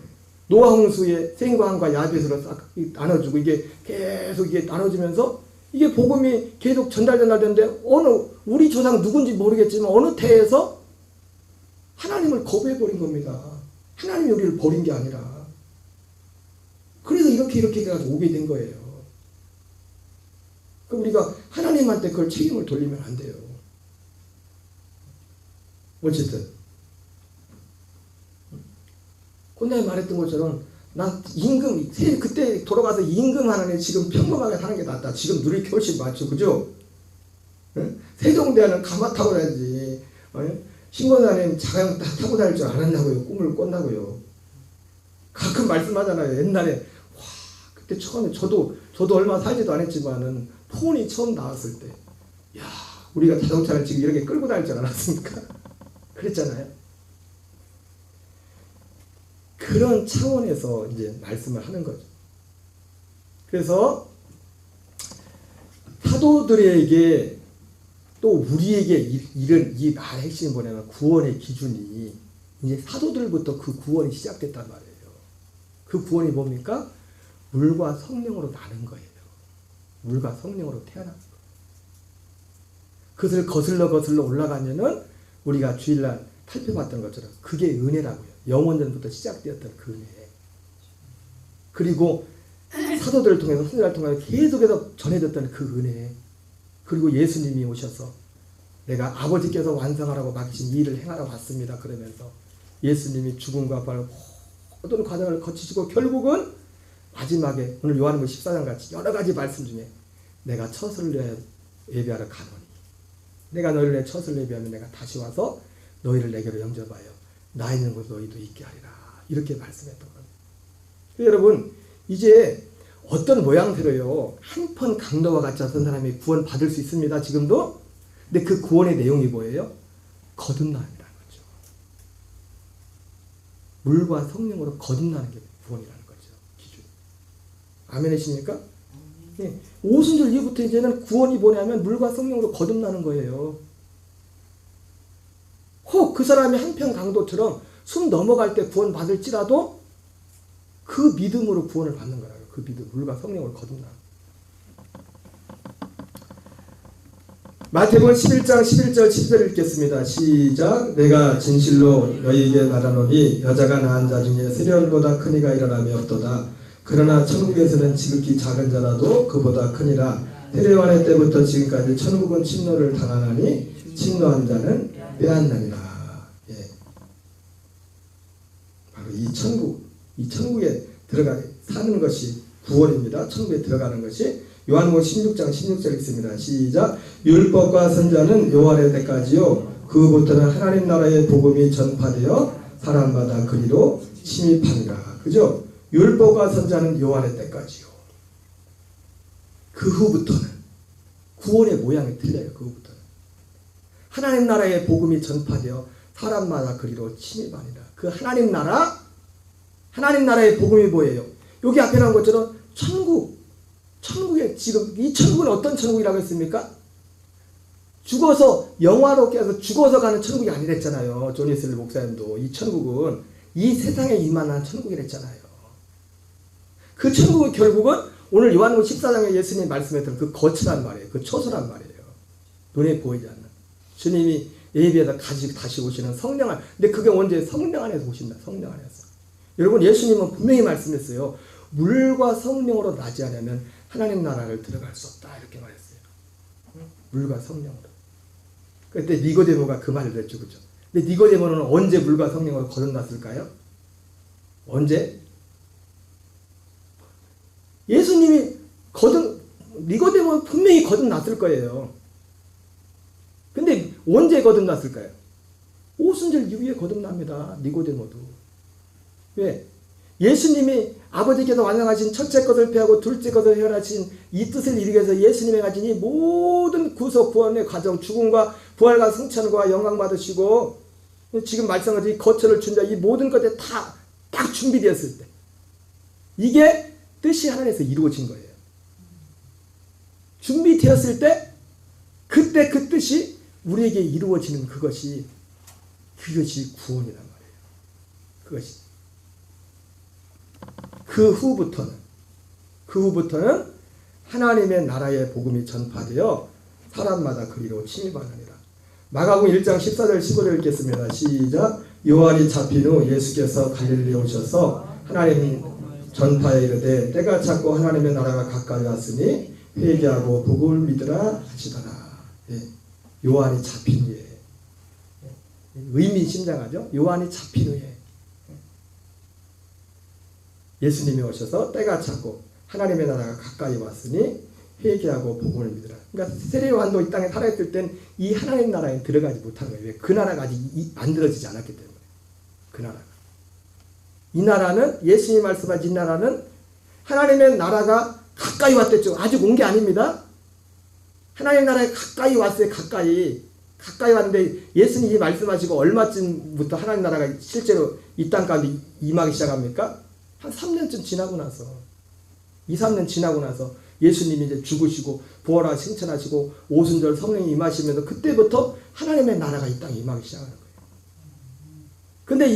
노아 홍수의 셈과 함과 야벳으로 싹 나눠주고 이게 계속 이게 나눠지면서 이게 복음이 계속 전달되는데 우리 조상 누군지 모르겠지만 어느 태에서 하나님을 거부해버린 겁니다. 하나님이 우리를 버린 게 아니라. 그래서 이렇게 해가지고 오게 된 거예요. 그럼 우리가 하나님한테 그걸 책임을 돌리면 안 돼요. 어쨌든 꼰대에 말했던 것처럼 난 임금 그때 돌아가서 임금 하나님 지금 평범하게 사는 게 낫다. 지금 누릴 게 훨씬 많죠. 그죠? 세종대왕은 가마 타고 다니지. 신권사님 자가용 타고 다닐 줄 알았냐고요. 꿈을 꿨다고요. 가끔 말씀하잖아요. 옛날에 와 그때 처음에 저도 얼마 살지도 않았지만은 폰이 처음 나왔을 때 야 우리가 자동차를 지금 이렇게 끌고 다닐 줄 알았습니까? 그랬잖아요. 그런 차원에서 이제 말씀을 하는 거죠. 그래서 사도들에게 또 우리에게 이런 이 말의 핵심이 뭐냐면 구원의 기준이 이제 사도들부터 그 구원이 시작됐단 말이에요. 그 구원이 뭡니까? 물과 성령으로 나는 거예요. 물과 성령으로 태어난 거예요. 그것을 거슬러 올라가면은 우리가 주일날 살펴봤던 것처럼 그게 은혜라고요. 영원전부터 시작되었던 그 은혜. 그리고 사도들을 통해서 선지자를 통해서 계속해서 전해졌던 그 은혜. 그리고 예수님이 오셔서 내가 아버지께서 완성하라고 맡기신 이 일을 행하러 왔습니다. 그러면서 예수님이 죽음과 부활 모든 과정을 거치시고 결국은 마지막에 오늘 요한복음 14장 같이 여러 가지 말씀 중에 내가 처소를 예비하러 가노니 내가 너희를 내 처소를 예비하면 내가 다시 와서 너희를 내게로 영접하여 나 있는 곳 너희도 있게 하리라. 이렇게 말씀했던 겁니다. 여러분 이제 어떤 모양새로요 한편 강도와 같이 어떤 사람이 구원 받을 수 있습니다. 지금도. 근데 그 구원의 내용이 뭐예요? 거듭남이라는 거죠. 물과 성령으로 거듭나는 게 구원이라는 거죠. 기준. 아멘이십니까? 네. 오순절 이후부터 이제는 구원이 뭐냐면 물과 성령으로 거듭나는 거예요. 혹 그 사람이 한편 강도처럼 숨 넘어갈 때 구원 받을지라도 그 믿음으로 구원을 받는 거라고요. 그 믿음, 물과 성령으로 거듭나. 마태복음 11장 11절 12절 읽겠습니다. 시작. 내가 진실로 너희에게 말하노니 여자가 낳은 자 중에 세련보다 큰 이가 일어남이 없도다. 그러나 천국에서는 지극히 작은 자라도 그보다 크니라. 세례요한의 때부터 지금까지 천국은 침노를 당하나니 침노한 자는 빼앗나니라. 예. 바로 이 천국에 들어가 사는 것이 구원입니다. 천국에 들어가는 것이 요한복음 16장 16절 읽습니다. 시작. 율법과 선자는 요한의 때까지요 그부터는 하나님 나라의 복음이 전파되어 사람마다 그리로 침입하니라. 그죠? 율법과 선자는 요한의 때까지요. 그 후부터는 구원의 모양이 틀려요. 그 후부터는 하나님 나라의 복음이 전파되어 사람마다 그리로 침입하니라. 그 하나님 나라의 복음이 뭐예요? 여기 앞에 나온 것처럼 천국에 지금 이 천국은 어떤 천국이라고 했습니까? 죽어서 영화롭게 해서 죽어서 가는 천국이 아니랬잖아요. 존 웨슬리 목사님도 이 천국은 이 세상에 임만한 천국이랬잖아요. 그 천국은 결국은 오늘 요한복음 14장에 예수님이 말씀했던 그 거처란 말이에요. 그 처소란 말이에요. 눈에 보이지 않는 주님이 예비에다 가지고 다시 오시는 성령 안. 근데 그게 언제? 성령 안에서 오신다. 성령 안에서. 여러분 예수님은 분명히 말씀했어요. 물과 성령으로 나지 않으면 하나님 나라를 들어갈 수 없다. 이렇게 말했어요. 물과 성령으로. 그때 니고데모가 그 말을 했죠. 그죠? 근데 니고데모는 언제 물과 성령으로 거듭났을까요? 언제? 예수님이 니고데모 분명히 거듭났을 거예요. 근데 언제 거듭났을까요? 오순절 이후에 거듭납니다. 니고데모도. 왜? 예수님이 아버지께서 완성하신 첫째 것을 폐하고 둘째 것을 해결하신 이 뜻을 이루기 위해서 예수님이 가진 이 모든 구속 구원의 과정, 죽음과 부활과 승천과 영광 받으시고 지금 말씀하신 이 거처를 준다, 이 모든 것에 다 딱 준비되었을 때 이게 뜻이 하나님에서 이루어진 거예요. 준비되었을 때 그때 그 뜻이 우리에게 이루어지는 그것이 구원이란 말이에요. 그것이. 그 후부터는 하나님의 나라의 복음이 전파되어 사람마다 그리로 침입하느니라. 마가복음 1장 14절 15절 읽겠습니다. 시작. 요한이 잡힌 후 예수께서 갈릴리에 오셔서 하나님 전파에 이르되 때가 찼고 하나님의 나라가 가까이 왔으니 회개하고 복음을 믿으라 하시더라. 예. 요한이 잡힌 후에 의미심장하죠. 요한이 잡힌 후에 예수님이 오셔서 때가 찼고 하나님의 나라가 가까이 왔으니 회개하고 복음을 믿으라. 그러니까 세례 요한도 이 땅에 살아있을 땐 이 하나님 나라에 들어가지 못한 거예요. 왜? 그 나라가 아직 만들어지지 않았기 때문에. 그 나라가. 이 나라는 예수님이 말씀하신 이 나라는 하나님의 나라가 가까이 왔댔죠. 아직 온 게 아닙니다. 하나님 나라에 가까이 왔어요. 가까이 왔는데 예수님이 말씀하시고 얼마쯤부터 하나님 나라가 실제로 이 땅 가운데 임하기 시작합니까? 한 3년쯤 지나고 나서 2, 3년 지나고 나서 예수님이 이제 죽으시고 부활하시고 승천하시고 오순절 성령이 임하시면서 그때부터 하나님의 나라가 이 땅에 임하기 시작하는 거예요. 근데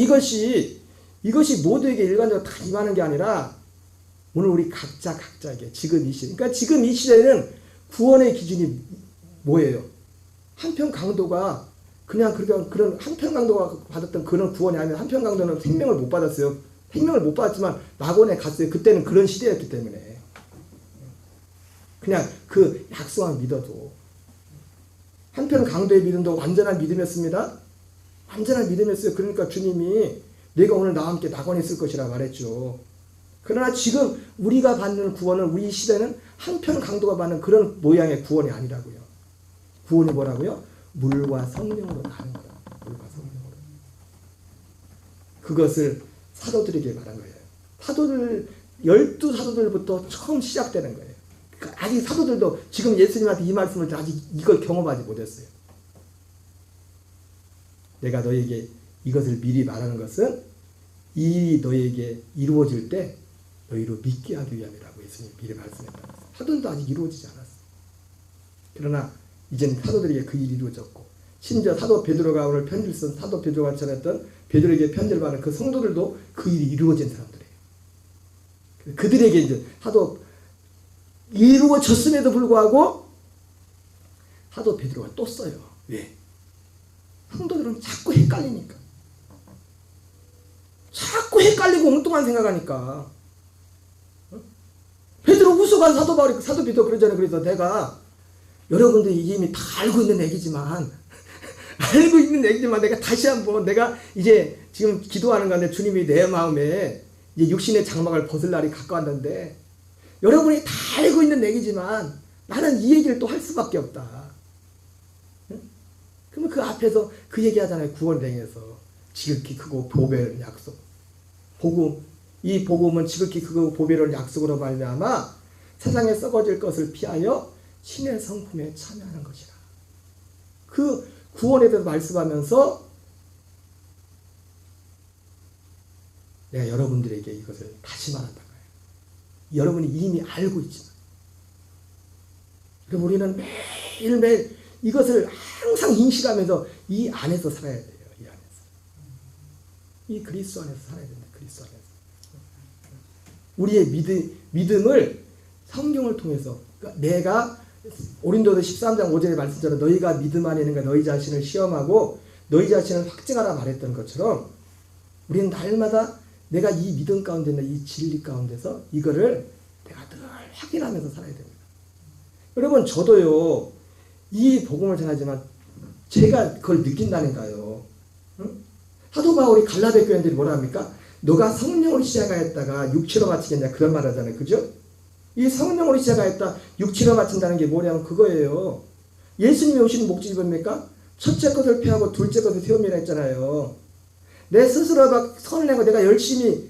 이것이 모두에게 일관적으로 다 임하는 게 아니라 오늘 우리 각자에게 지금 이 시대, 그러니까 지금 이 시대는 구원의 기준이 뭐예요? 한편 강도가 그냥 그런 한편 강도가 받았던 그런 구원이 아니면 한편 강도는 생명을 못 받았어요. 생명을 못 받았지만 낙원에 갔어요. 그때는 그런 시대였기 때문에 그냥 그 약속만 믿어도 한편 강도의 믿음도 완전한 믿음이었습니다. 완전한 믿음이었어요. 그러니까 주님이 내가 오늘 나와 함께 낙원에 있을 것이라 말했죠. 그러나 지금 우리가 받는 구원은 우리 시대는 한편 강도가 받는 그런 모양의 구원이 아니라고요. 구원이 뭐라고요? 물과 성령으로 가는 거라. 물과 성령으로. 그것을 사도들에게 말한 거예요. 사도들 12사도들부터 처음 시작되는 거예요. 그러니까 아직 사도들도 지금 예수님한테 이 말씀을 아직 이걸 경험하지 못했어요. 내가 너에게 이것을 미리 말하는 것은 이 너에게 이루어질 때 너희로 믿게 하기 위함이라고 예수님이 미리 말씀했다. 사도들도 아직 이루어지지 않았어요. 그러나 이제는 사도들에게 그 일이 이루어졌고 심지어 사도 베드로가 오늘 편지를 쓴 사도 베드로가 전했던 베드로에게 편지를 받는 그 성도들도 그 일이 이루어진 사람들이에요. 그들에게 이제 사도 이루어졌음에도 불구하고 사도 베드로가 또 써요. 왜? 성도들은 자꾸 헷갈리니까. 자꾸 헷갈리고 엉뚱한 생각하니까. 베드로 후서가 사도 베드로 그러잖아요. 그래서 내가 여러분들이 이미 다 알고 있는 얘기지만 내가 다시 한번 내가 이제 지금 기도하는 가운데 주님이 내 마음에 이제 육신의 장막을 벗을 날이 가까웠는데 여러분이 다 알고 있는 얘기지만 나는 이 얘기를 또 할 수밖에 없다. 그러면 그 앞에서 그 얘기하잖아요. 구원행에서 지극히 크고 보배를 약속. 이 복음은 지극히 크고 보배를 약속으로 말미암아 세상에 썩어질 것을 피하여 신의 성품에 참여하는 것이라. 그 구원에 대해서 말씀하면서 내가 여러분들에게 이것을 다시 말한다. 여러분이 이미 알고 있지만 그럼 우리는 매일매일 이것을 항상 인식하면서 이 안에서 살아야 돼요. 이 안에서. 이 그리스도 안에서 살아야 된다. 그리스도 안에서. 우리의 믿음을 성경을 통해서 그러니까 내가 고린도서 13장 5절의 말씀처럼 너희가 믿음 안에 있는가 너희 자신을 시험하고 너희 자신을 확증하라 말했던 것처럼 우리는 날마다 내가 이 믿음 가운데 있는 이 진리 가운데서 이거를 내가 늘 확인하면서 살아야 됩니다. 여러분 저도요 이 복음을 전하지만 제가 그걸 느낀다니까요. 응? 사도 바울이 갈라디아 교인들이 뭐라 합니까? 너가 성령을 시작하였다가 육체로 마치겠냐 그런 말 하잖아요. 그죠? 이 성령으로 시작하였다. 육체로 마친다는 게 뭐냐면 그거예요. 예수님이 오시는 목적이 뭡니까? 첫째 것을 폐하고 둘째 것을 세움이라 했잖아요. 내 스스로 막 선을 내고 내가 열심히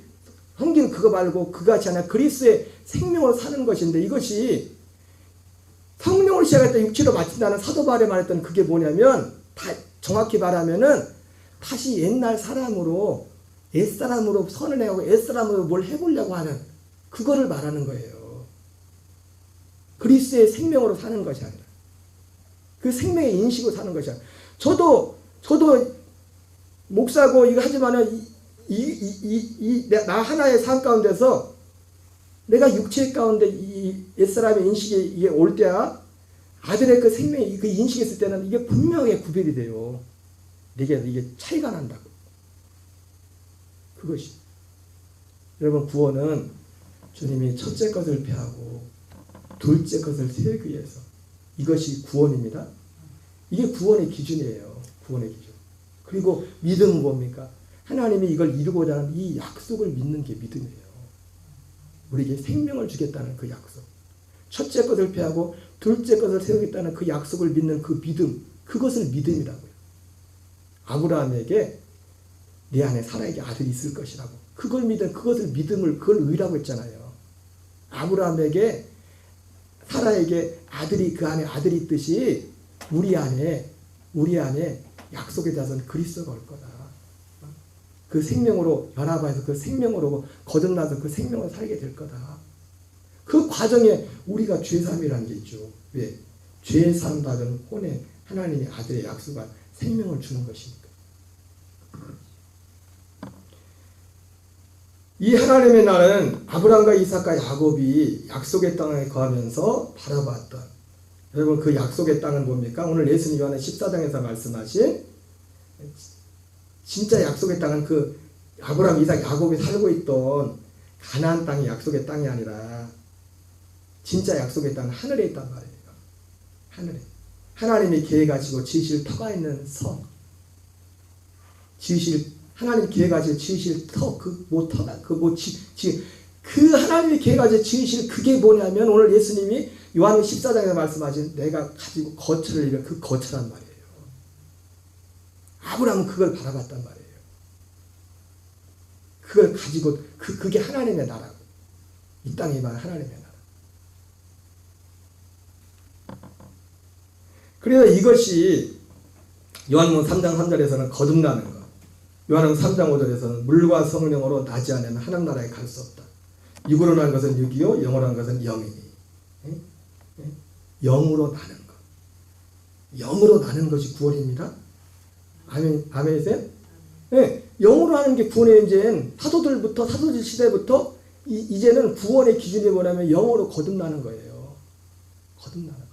섬기는 그거 말고 그같이 아니라 그리스도의 생명으로 사는 것인데, 이것이 성령으로 시작했다 육체로 마친다는 사도 바울이 말했던 그게 뭐냐면, 정확히 말하면은 다시 옛날 사람으로 옛사람으로 선을 내고 옛사람으로 뭘 해보려고 하는 그거를 말하는 거예요. 그리스도의 생명으로 사는 것이 아니라 그 생명의 인식으로 사는 것이 아니라, 저도 목사고 이거 하지만은 나 하나의 삶 가운데서 내가 육체 가운데 이 옛사람의 인식이 이게 올 때야 아들의 그 생명이 그 인식이 있을 때는 이게 분명하게 구별이 돼요. 이게 차이가 난다고. 그것이 여러분, 구원은 주님이 첫째 것을 폐하고 둘째 것을 세우기 위해서, 이것이 구원입니다. 이게 구원의 기준이에요. 구원의 기준. 그리고 믿음은 뭡니까? 하나님이 이걸 이루고자 하는 이 약속을 믿는 게 믿음이에요. 우리에게 생명을 주겠다는 그 약속. 첫째 것을 폐하고 둘째 것을 세우겠다는 그 약속을 믿는 그 믿음. 그것을 믿음이라고요. 아브라함에게 네 안에 사라에게 아들이 있을 것이라고. 그걸 믿은, 그것을 믿음을, 그걸 의라고 했잖아요. 아브라함에게, 사라에게 아들이, 그 안에 아들이 있듯이 우리 안에 약속에 대해서는 그리스도가 올 거다. 그 생명으로 연합해서 그 생명으로 거듭나서 그 생명으로 살게 될 거다. 그 과정에 우리가 죄사함이라는 게 있죠. 왜? 죄사함 받은 혼에 하나님의 아들의 약속한 생명을 주는 것이니까. 이 하나님의 나라는 아브라함과 이삭과 야곱이 약속의 땅에 거하면서 바라봤던, 여러분 그 약속의 땅은 뭡니까? 오늘 예수님 요한의 14장에서 말씀하신 진짜 약속의 땅은 그 아브라함, 이삭, 야곱이 살고 있던 가나안 땅이 약속의 땅이 아니라 진짜 약속의 땅은 하늘에 있단 말이에요. 하늘에. 하나님이 계획하시고 지으실 터가 있는 성. 하나님 계획하시고 지으실 터, 그 하나님이 계획하시고 지으실 그게 뭐냐면, 오늘 예수님이 요한 14장에서 말씀하신 내가 가지고 거처를 이룬 그 거처란 말이에요. 아브라함은 그걸 바라봤단 말이에요. 그걸 가지고 그게 하나님의 나라고. 이 땅이 말 하나님의 나라. 그래서 이것이 요한복음 3장 3절에서는 거듭나는 것, 요한복음 3장 5절에서는 물과 성령으로 나지 않으면 하나님 나라에 갈 수 없다. 육으로 난 것은 육이요 영으로 난 것은 영이니. 영으로 나는 것. 영으로 나는 것이 구원입니다. 아멘이세요? 네, 영으로 하는 게 구원의, 이제는 사도들 시대부터 이제는 구원의 기준이 뭐냐면 영으로 거듭나는 거예요. 거듭나는 거.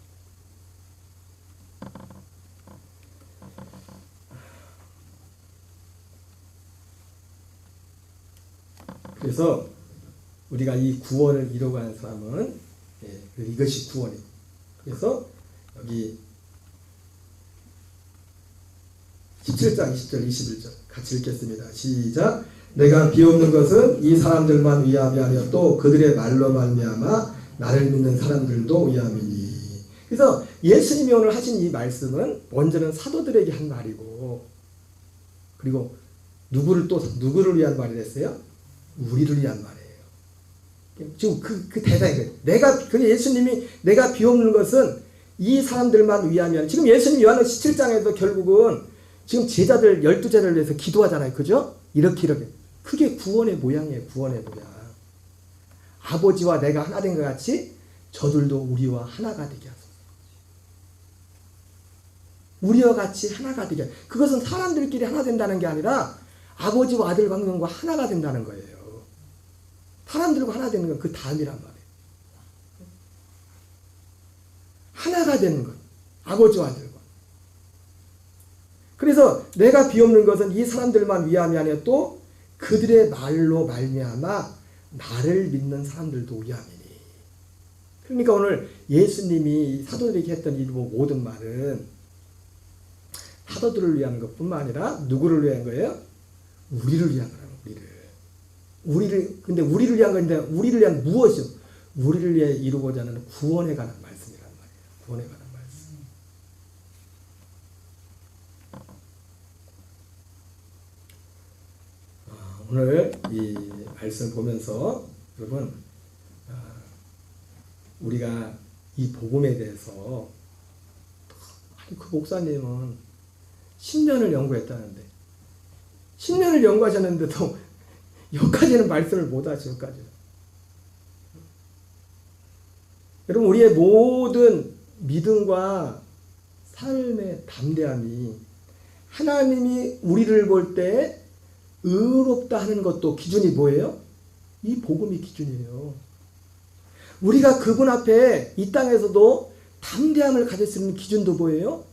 그래서 우리가 이 구원을 이루어가는 사람은 이것이 구원이에요. 그래서 여기 17장 20절 21절 같이 읽겠습니다. 시작. 내가 비옵는 것은 이 사람들만 위함이 아니요 또 그들의 말로 말미암아 나를 믿는 사람들도 위함이니. 그래서 예수님이 오늘 하신 이 말씀은 먼저는 사도들에게 한 말이고, 그리고 누구를 위한 말이 됐어요? 우리를 위한 말이에요. 지금 그 대상이 예수님이 내가 비옵는 것은 이 사람들만 위함이 아니라, 지금 예수님 요한은 17장에서 결국은 지금 제자들 12제자를 위해서 기도하잖아요. 그죠? 이렇게 그게 구원의 모양이에요. 구원의 모양. 아버지와 내가 하나 된 것 같이 저들도 우리와 하나가 되게 하소서. 우리와 같이 하나가 되게. 그것은 사람들끼리 하나 된다는 게 아니라 아버지와 아들 관계가 하나가 된다는 거예요. 사람들과 하나 되는 건 그 다음이란 말이에요. 하나가 되는 것. 아버지와 아들과. 그래서 내가 비옵는 것은 이 사람들만 위함이 아니라 또 그들의 말로 말미암아 나를 믿는 사람들도 위함이니. 그러니까 오늘 예수님이 사도들에게 했던 이 모든 말은 사도들을 위한 것뿐만 아니라 누구를 위한 거예요? 우리를 위한 거예요. 근데 우리를 위한 건데, 우리를 위한 무엇이요? 우리를 위해 이루고자 하는 구원에 관한 말씀이란 말이에요. 구원에 관한 말씀. 오늘 이 말씀을 보면서 여러분 우리가 이 복음에 대해서 아니 그 목사님은 10년을 연구했다는데 10년을 연구하셨는데도 여기까지는 말씀을 못하죠. 여기까지. 여러분 우리의 모든 믿음과 삶의 담대함이 하나님이 우리를 볼 때 의롭다 하는 것도 기준이 뭐예요? 이 복음이 기준이에요. 우리가 그분 앞에 이 땅에서도 담대함을 가질 수 있는 기준도 뭐예요?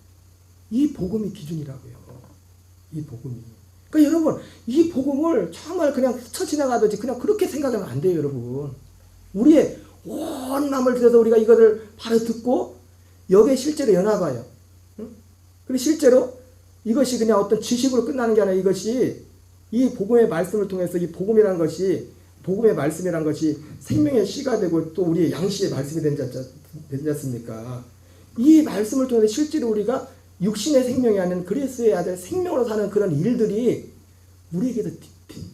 이 복음이 기준이라고요. 이 복음이. 그러니까 여러분 이 복음을 정말 그냥 스쳐 지나가듯이 그냥 그렇게 생각하면 안 돼요. 여러분. 우리의 온 마음을 들여서 우리가 이거를 바로 듣고 여기에 실제로 연합하여. 응? 그리고 실제로 이것이 그냥 어떤 지식으로 끝나는 게 아니라 이것이 이 복음의 말씀을 통해서 이 복음이라는 것이 복음의 말씀이라는 것이 생명의 씨가 되고 또 우리의 양식의 말씀이 되지 않습니까? 이 말씀을 통해서 실제로 우리가 육신의 생명이 아닌 그리스도의 아들 생명으로 사는 그런 일들이 우리에게도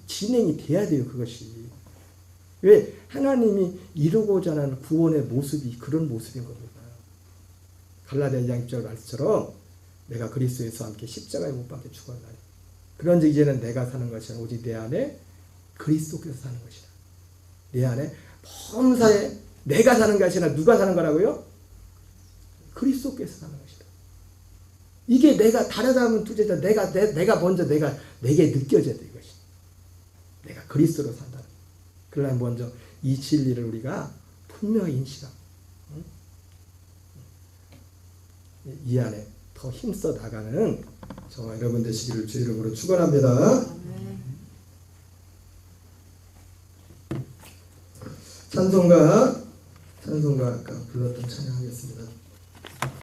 진행이 돼야 돼요. 그것이. 왜? 하나님이 이루고자 하는 구원의 모습이 그런 모습인 겁니다. 갈라디아 2장 1절 말씀처럼 내가 그리스도에서 함께 십자가에 못 박혀 죽었나니 그런즉 이제는 내가 사는 것이 아니라 오직 내 안에 그리스도께서 사는 것이다. 내 안에 범사에 내가 사는 것이 아니라 누가 사는 거라고요? 그리스도께서 사는 것이다. 이게 내가 다르다 하면 둘째다. 내가 먼저 내게 느껴져야 돼. 이것이. 내가 그리스도로 산다. 그러려면 먼저 이 진리를 우리가 분명히 인식하고 이 안에 더 힘써 나가는 저와 여러분 되시기를 주 이름으로 축원합니다. 찬송가 아까 불렀던 찬양하겠습니다.